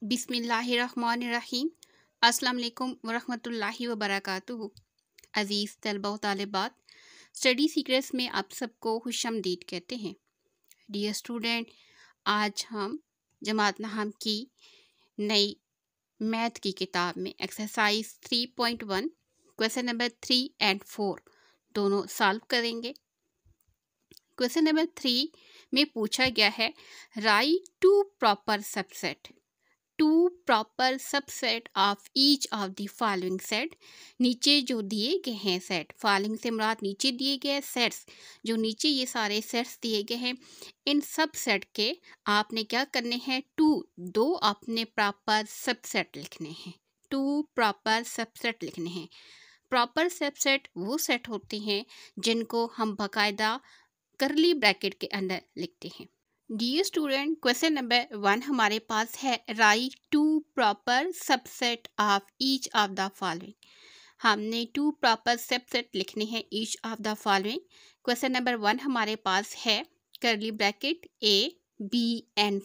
बिस्मिल्लाहिर्रहमानिर्रहीम। अस्सलाम वालेकुम वरहमतुल्लाहि वबरकातुहू। अज़ीज़ तलबा व तालिबात, स्टडी सीक्रेट्स में आप सबको खुशामदीद कहते हैं। डियर स्टूडेंट, आज हम जमात नहम की नई मैथ की किताब में एक्सरसाइज 3.1 क्वेश्चन नंबर 3 और 4 दोनों सॉल्व करेंगे। क्वेश्चन नंबर 3 में पूछा गया है, write to proper subset of each of the following set. नीचे जो दिए गए हैं सेट, फॉलोइंग से मुराद नीचे दिए गए सेट्स, जो नीचे ये सारे सेट्स दिए गए हैं, इन सब सेट के आपने क्या करने हैं, दो आपने प्रॉपर सबसेट लिखने हैं। प्रॉपर सबसेट लिखने हैं। प्रॉपर सबसेट वो सेट होते हैं जिनको हम बाकायदा करली ब्रैकेट के अंदर लिखते हैं। डियर स्टूडेंट, क्वेश्चन नंबर 1 हमारे पास है, write to proper subset of each of the following. हमने 2 प्रॉपर सबसेट लिखने हैं each of the following. Question number 1 हमारे पास है curly bracket a b and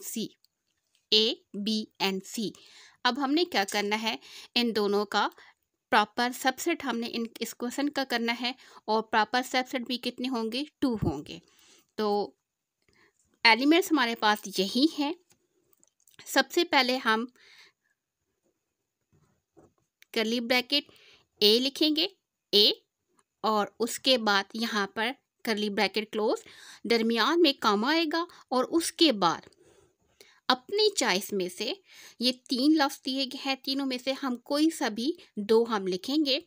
c. अब हमने क्या करना है, इन दोनों का प्रॉपर सबसेट हमने इस क्वेश्चन का करना है, और प्रॉपर सबसेट भी कितने होंगे, 2 होंगे। तो एलिमेंट्स हमारे पास यही हैं। सबसे पहले हम करली ब्रैकेट ए लिखेंगे, ए, और उसके बाद यहाँ पर करली ब्रैकेट क्लोज, दरमियान में कॉमा आएगा, और उसके बाद अपनी चॉइस में से ये 3 लफ्ज़ दिए गए हैं, तीनों में से हम कोई सा भी 2 हम लिखेंगे।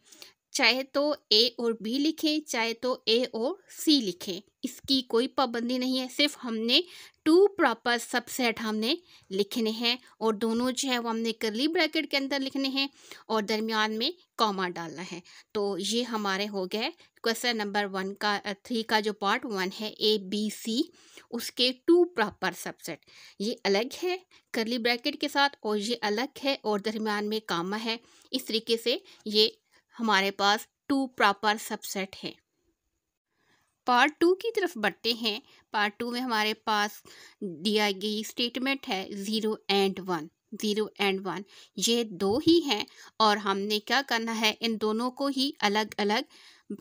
चाहे तो ए और बी लिखें, चाहे तो ए और सी लिखें, इसकी कोई पाबंदी नहीं है। सिर्फ हमने 2 प्रॉपर सबसेट हमने लिखने हैं, और दोनों जो है वो हमने करली ब्रैकेट के अंदर लिखने हैं, और दरमियान में कॉमा डालना है। तो ये हमारे हो गए क्वेश्चन नंबर 3 का जो पार्ट 1 है, ए बी सी, उसके 2 प्रॉपर सबसेट। ये अलग है करली ब्रैकेट के साथ, और ये अलग है और दरमियान में कॉमा है। इस तरीके से ये हमारे पास 2 प्रॉपर सबसेट है। पार्ट 2 की तरफ बढ़ते हैं। पार्ट 2 में हमारे पास दिया गई स्टेटमेंट है 0 एंड 1। ये 2 ही हैं, और हमने क्या करना है, इन दोनों को ही अलग अलग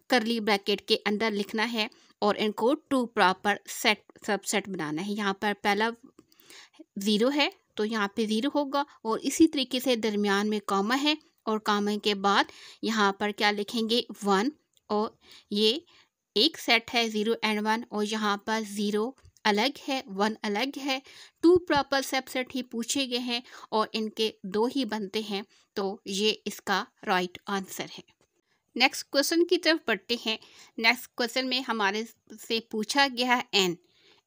करली ब्रैकेट के अंदर लिखना है, और इनको 2 प्रॉपर सबसेट बनाना है। यहाँ पर पहला 0 है तो यहाँ पे 0 होगा, और इसी तरीके से दरमियान में कॉमा है, और कॉमा के बाद यहाँ पर क्या लिखेंगे, 1, और ये एक सेट है 0 एंड 1, और यहाँ पर 0 अलग है, 1 अलग है। 2 प्रॉपर सबसेट ही पूछे गए हैं, और इनके 2 ही बनते हैं, तो ये इसका राइट आंसर है। नेक्स्ट क्वेश्चन की तरफ बढ़ते हैं। नेक्स्ट क्वेश्चन में हमारे से पूछा गया है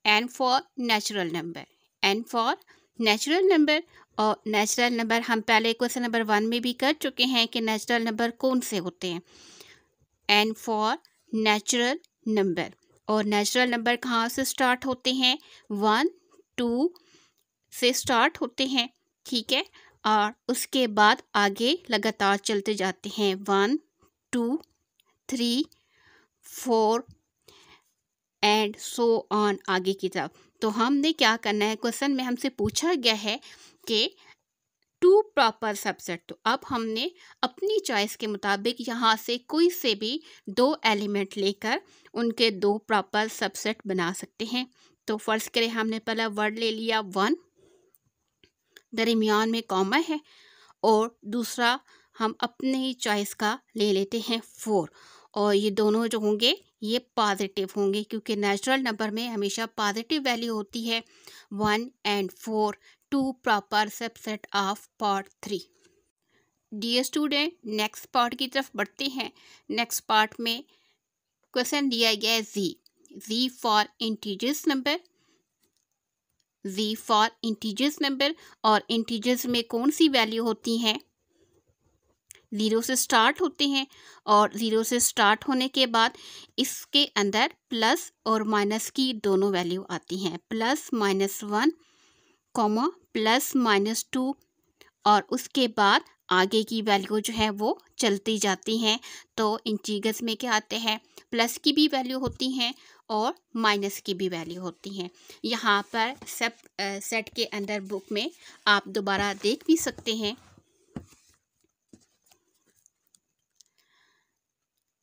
N for natural number. N for natural number, और नेचुरल नंबर हम पहले क्वेश्चन नंबर 1 में भी कर चुके हैं कि नेचुरल नंबर कौन से होते हैं। एन फॉर नेचुरल नंबर, और नेचुरल नंबर कहाँ से स्टार्ट होते हैं, 1 2 से स्टार्ट होते हैं, ठीक है, और उसके बाद आगे लगातार चलते जाते हैं, 1 2 3 4 एंड सो ऑन आगे की तरफ। तो हमने क्या करना है, क्वेश्चन में हमसे पूछा गया है कि 2 प्रॉपर सबसेट। तो अब हमने अपनी चॉइस के मुताबिक यहाँ से कोई से भी 2 एलिमेंट लेकर उनके 2 प्रॉपर सबसेट बना सकते हैं। तो फर्स्ट करें, हमने पहला वर्ड ले लिया 1, दरमियान में कॉमा है, और दूसरा हम अपनी चॉइस का ले लेते हैं 4, और ये दोनों जो होंगे ये पॉजिटिव होंगे, क्योंकि नेचुरल नंबर में हमेशा पॉजिटिव वैल्यू होती है। 1 and 4 2 proper subset of part 3। Dear student, next part की तरफ बढ़ते हैं। नेक्स्ट पार्ट में क्वेश्चन दिया गया है Z for integers number. Z for integers number, और इंटीजर्स में कौन सी वैल्यू होती हैं, 0 से स्टार्ट होते हैं, और 0 से स्टार्ट होने के बाद इसके अंदर प्लस और माइनस की दोनों वैल्यू आती हैं, +-1, कॉमा +-2, और उसके बाद आगे की वैल्यू जो है वो चलती जाती हैं। तो इंटीजर्स में क्या आते हैं, प्लस की भी वैल्यू होती हैं और माइनस की भी वैल्यू होती हैं। यहाँ पर सब सेट के अंदर बुक में आप दोबारा देख भी सकते हैं।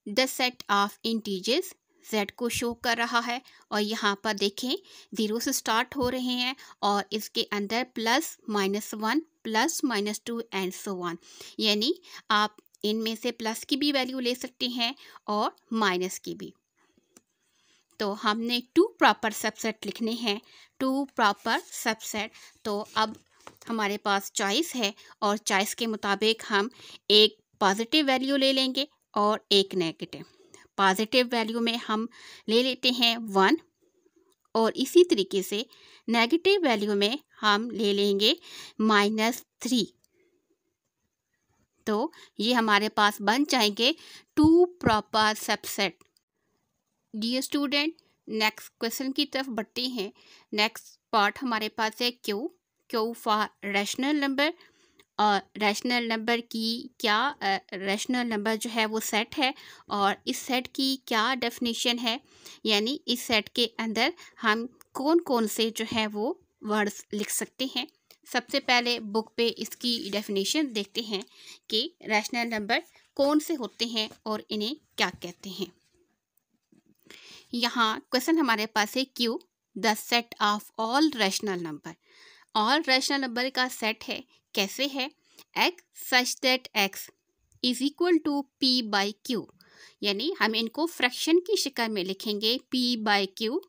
The set of integers z को शो कर रहा है और यहाँ पर देखें 0 से स्टार्ट हो रहे हैं और इसके अंदर plus -1 plus -2 and so on, यानी आप इनमें से प्लस की भी वैल्यू ले सकते हैं और माइनस की भी। तो हमने 2 प्रॉपर सबसेट लिखने हैं, 2 प्रॉपर सबसेट। तो अब हमारे पास चॉइस है और चॉइस के मुताबिक हम एक पॉजिटिव वैल्यू ले लेंगे और एक नेगेटिव। पॉजिटिव वैल्यू में हम ले लेते हैं 1 और इसी तरीके से नेगेटिव वैल्यू में हम ले लेंगे -3। तो ये हमारे पास बन जाएंगे 2 proper subset. Dear student, next question की तरफ बढ़ते हैं। नेक्स्ट पार्ट हमारे पास है क्यू फॉर रैशनल नंबर। और रैशनल नंबर की क्या, रैशनल नंबर जो है वो सेट है और इस सेट की क्या डेफिनेशन है, यानी इस सेट के अंदर हम कौन कौन से जो है वो वर्ड्स लिख सकते हैं। सबसे पहले बुक पे इसकी डेफिनेशन देखते हैं कि रैशनल नंबर कौन से होते हैं और इन्हें क्या कहते हैं। यहाँ क्वेश्चन हमारे पास है q the set of all rational number. All rational number का सेट है, कैसे है, x such that x is equal to p by q, यानी हम इनको फ्रैक्शन की शक्ल में लिखेंगे p by q,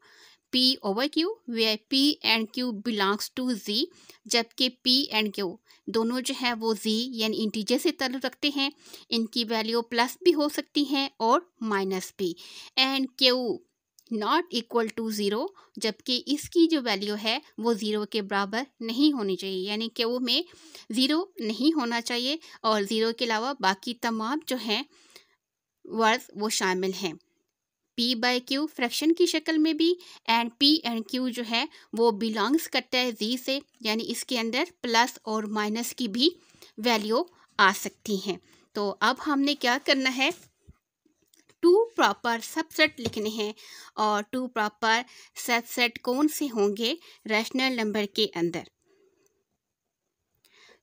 p over q where p and q belongs to z, जबकि p एंड q दोनों जो है वो z यानी इंटीजर से ताल्लुक़ रखते हैं। इनकी वैल्यू प्लस भी हो सकती हैं और माइनस भी। And q not equal to 0, जबकि इसकी जो वैल्यू है वो 0 के बराबर नहीं होनी चाहिए, यानी कि वो में 0 नहीं होना चाहिए और 0 के अलावा बाकी तमाम जो हैं वर्ड्स वो शामिल हैं। p बाई क्यू फ्रैक्शन की शक्ल में भी एंड p एंड q जो है वो बिलोंग्स करता है z से, यानी इसके अंदर प्लस और माइनस की भी वैल्यू आ सकती हैं। तो अब हमने क्या करना है, 2 प्रॉपर सबसेट लिखने हैं और 2 प्रॉपर सबसेट कौन से होंगे रैशनल नंबर के अंदर,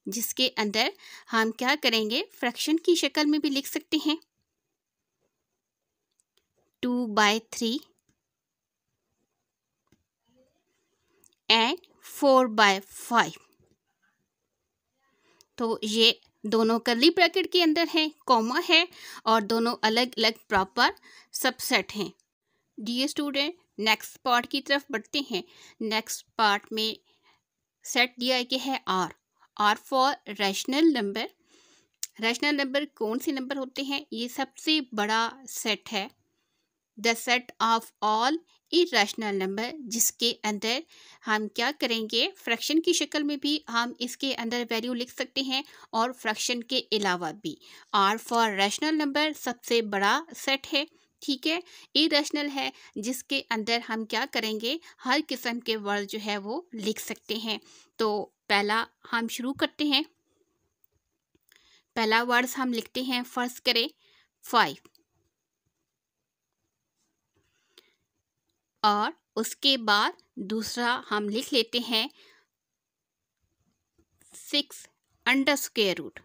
जिसके अंदर हम क्या करेंगे, फ्रैक्शन की शक्ल में भी लिख सकते हैं 2/3 एंड 4/5। तो ये दोनों कर्ली ब्रैकेट के अंदर हैं, कॉमा है और दोनों अलग अलग प्रॉपर सबसेट हैं। डियर स्टूडेंट, नेक्स्ट पार्ट की तरफ बढ़ते हैं। नेक्स्ट पार्ट में सेट दिया गया है R for rational number. Rational number कौन से नंबर होते हैं, ये सबसे बड़ा सेट है, the set of all irrational number, जिसके अंदर हम क्या करेंगे, फ्रैक्शन की शक्ल में भी हम इसके अंदर वैल्यू लिख सकते हैं और फ्रैक्शन के अलावा भी। आर फॉर रैशनल नंबर सबसे बड़ा सेट है, ठीक है, इरेशनल है, जिसके अंदर हम क्या करेंगे, हर किस्म के वर्ड जो है वो लिख सकते हैं। तो पहला हम शुरू करते हैं। पहला वर्ड्स हम लिखते हैं, फर्स्ट करें 5 और उसके बाद दूसरा हम लिख लेते हैं 6 अंडर स्क्वायर रूट,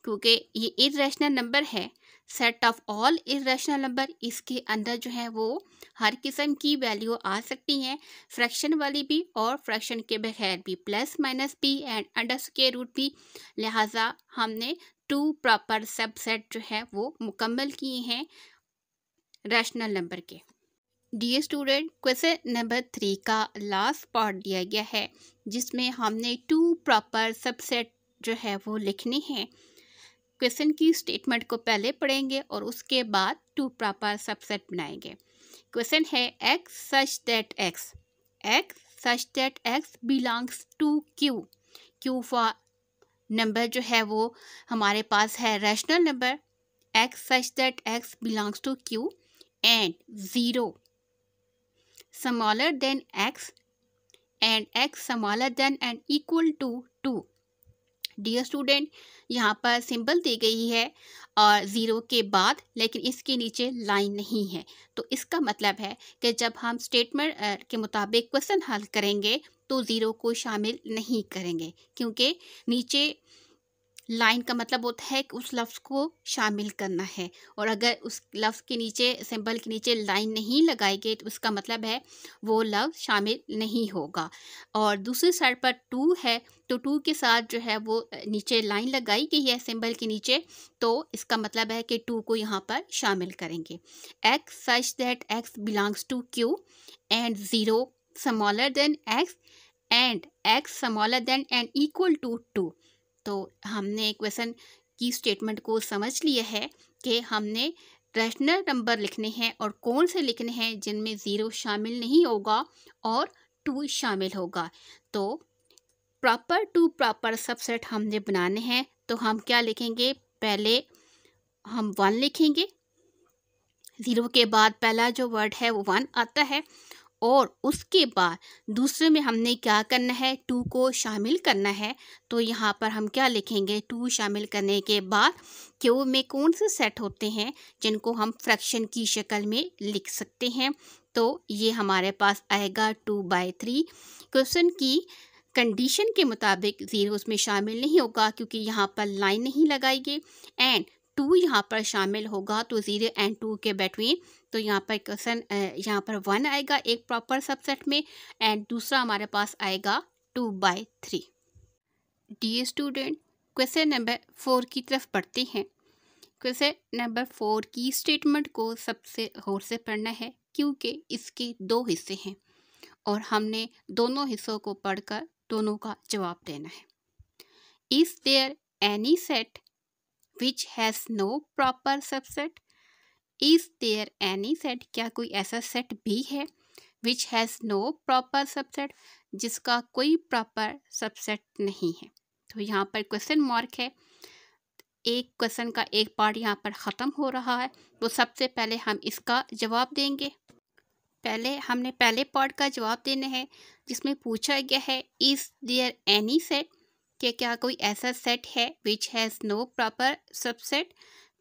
क्योंकि ये इरेशनल नंबर है, set of all irrational number, इसके अंदर जो है वो हर किस्म की वैल्यू आ सकती हैं, फ्रैक्शन वाली भी और फ्रैक्शन के बगैर भी, प्लस माइनस भी एंड अंडर स्क्वायर रूट भी। लिहाजा हमने 2 प्रॉपर सबसेट जो है वो मुकम्मल किए हैं रैशनल नंबर के। डियर स्टूडेंट, क्वेश्चन नंबर 3 का लास्ट पार्ट दिया गया है, जिसमें हमने 2 प्रॉपर सबसेट जो है वो लिखने हैं। क्वेश्चन की स्टेटमेंट को पहले पढ़ेंगे और उसके बाद 2 प्रॉपर सबसेट बनाएंगे। क्वेश्चन है x such that x belongs to q for number जो है वो हमारे पास है rational number, x such that x belongs to q and 0 smaller than x and x smaller than and equal to 2, dear student, यहाँ पर symbol दी गई है और ज़ीरो के बाद, लेकिन इसके नीचे लाइन नहीं है। तो इसका मतलब है कि जब हम स्टेटमेंट के मुताबिक क्वेश्चन हल करेंगे तो ज़ीरो को शामिल नहीं करेंगे, क्योंकि नीचे लाइन का मतलब होता है कि उस लफ्ज़ को शामिल करना है। और अगर उस लफ्ज़ के नीचे, सिंबल के नीचे लाइन नहीं लगाई गई तो उसका मतलब है वो लफ्ज़ शामिल नहीं होगा। और दूसरी साइड पर टू है, तो टू के साथ जो है वो नीचे लाइन लगाई गई है सिंबल के नीचे, तो इसका मतलब है कि टू को यहाँ पर शामिल करेंगे। X such that x belongs to q and zero smaller than x and x smaller than and equal to two. तो हमने क्वेश्चन की स्टेटमेंट को समझ लिया है कि हमने रैशनल नंबर लिखने हैं और कौन से लिखने हैं जिनमें ज़ीरो शामिल नहीं होगा और टू शामिल होगा। तो प्रॉपर टू प्रॉपर सबसेट हमने बनाने हैं, तो हम क्या लिखेंगे? पहले हम 1 लिखेंगे, ज़ीरो के बाद पहला जो वर्ड है वो 1 आता है, और उसके बाद दूसरे में हमने क्या करना है? टू को शामिल करना है। तो यहाँ पर हम क्या लिखेंगे? टू शामिल करने के बाद क्यू में कौन से सेट होते हैं जिनको हम फ्रैक्शन की शक्ल में लिख सकते हैं? तो ये हमारे पास आएगा 2/3। क्वेश्चन की कंडीशन के मुताबिक ज़ीरो उसमें शामिल नहीं होगा क्योंकि यहाँ पर लाइन नहीं लगाई गई, एंड टू यहाँ पर शामिल होगा, तो ज़ीरो एंड टू के बिटवीन, तो यहाँ पर क्वेश्चन यहाँ पर 1 आएगा एक प्रॉपर सबसेट में, एंड दूसरा हमारे पास आएगा 2/3। डियर स्टूडेंट, क्वेश्चन नंबर 4 की तरफ पढ़ते हैं। क्वेश्चन नंबर 4 की स्टेटमेंट को सबसे गौर से पढ़ना है क्योंकि इसके 2 हिस्से हैं और हमने दोनों हिस्सों को पढ़कर दोनों का जवाब देना है। Is there any set which has no proper subset? Is there any set? क्या कोई ऐसा सेट भी है which has no proper subset, जिसका कोई प्रॉपर सबसेट नहीं है? तो यहाँ पर क्वेश्चन मार्क है, एक क्वेश्चन का एक पार्ट यहाँ पर ख़त्म हो रहा है। तो सबसे पहले हम इसका जवाब देंगे। हमने पहले पार्ट का जवाब देना है जिसमें पूछा गया है इज़ देयर एनी सेट, कि क्या कोई ऐसा सेट है which has no proper subset?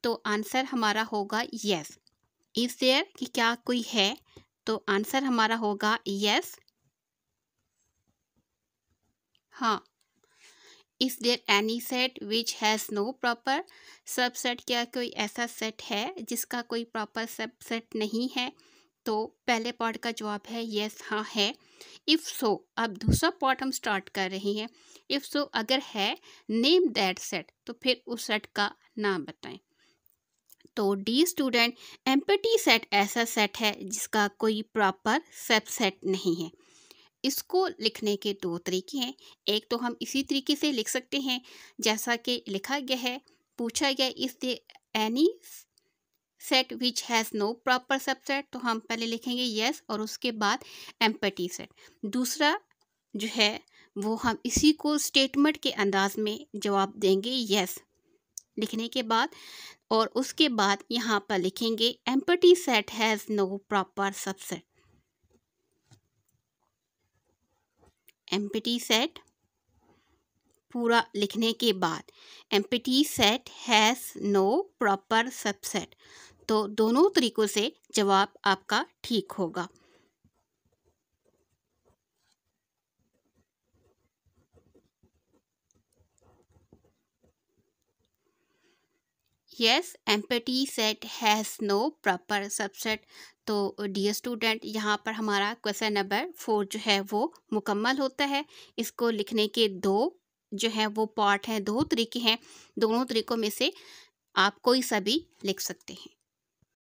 तो आंसर हमारा होगा यस। इज़ देयर कि क्या कोई है, तो आंसर हमारा होगा यस, हाँ। Is there any set which has no proper subset, क्या कोई ऐसा सेट है जिसका कोई प्रॉपर सबसेट नहीं है? तो पहले पार्ट का जवाब है यस, हाँ है। इफ़ सो, अब दूसरा पार्ट हम स्टार्ट कर रहे हैं। इफ़ सो अगर है, नेम दैट सेट, तो फिर उस सेट का नाम बताएं। तो डी स्टूडेंट, एम्प्टी सेट ऐसा सेट है जिसका कोई प्रॉपर सबसेट नहीं है। इसको लिखने के 2 तरीके हैं। एक तो हम इसी तरीके से लिख सकते हैं जैसा कि लिखा गया है, पूछा गया is there any set which has no proper subset, तो हम पहले लिखेंगे यस और उसके बाद एम्प्टी सेट। दूसरा जो है वो हम इसी को स्टेटमेंट के अंदाज में जवाब देंगे यस लिखने के बाद, और उसके बाद यहाँ पर लिखेंगे empty set has no proper subset. Empty set पूरा लिखने के बाद empty set has no proper subset, तो दोनों तरीक़ों से जवाब आपका ठीक होगा। Yes, empty set has no proper subset. तो डियर स्टूडेंट, यहाँ पर हमारा क्वेश्चन नंबर 4 जो है वो मुकम्मल होता है। इसको लिखने के 2 जो है वो पार्ट हैं, 2 तरीके हैं। दोनों तरीक़ों में से आप कोई सा भी लिख सकते हैं।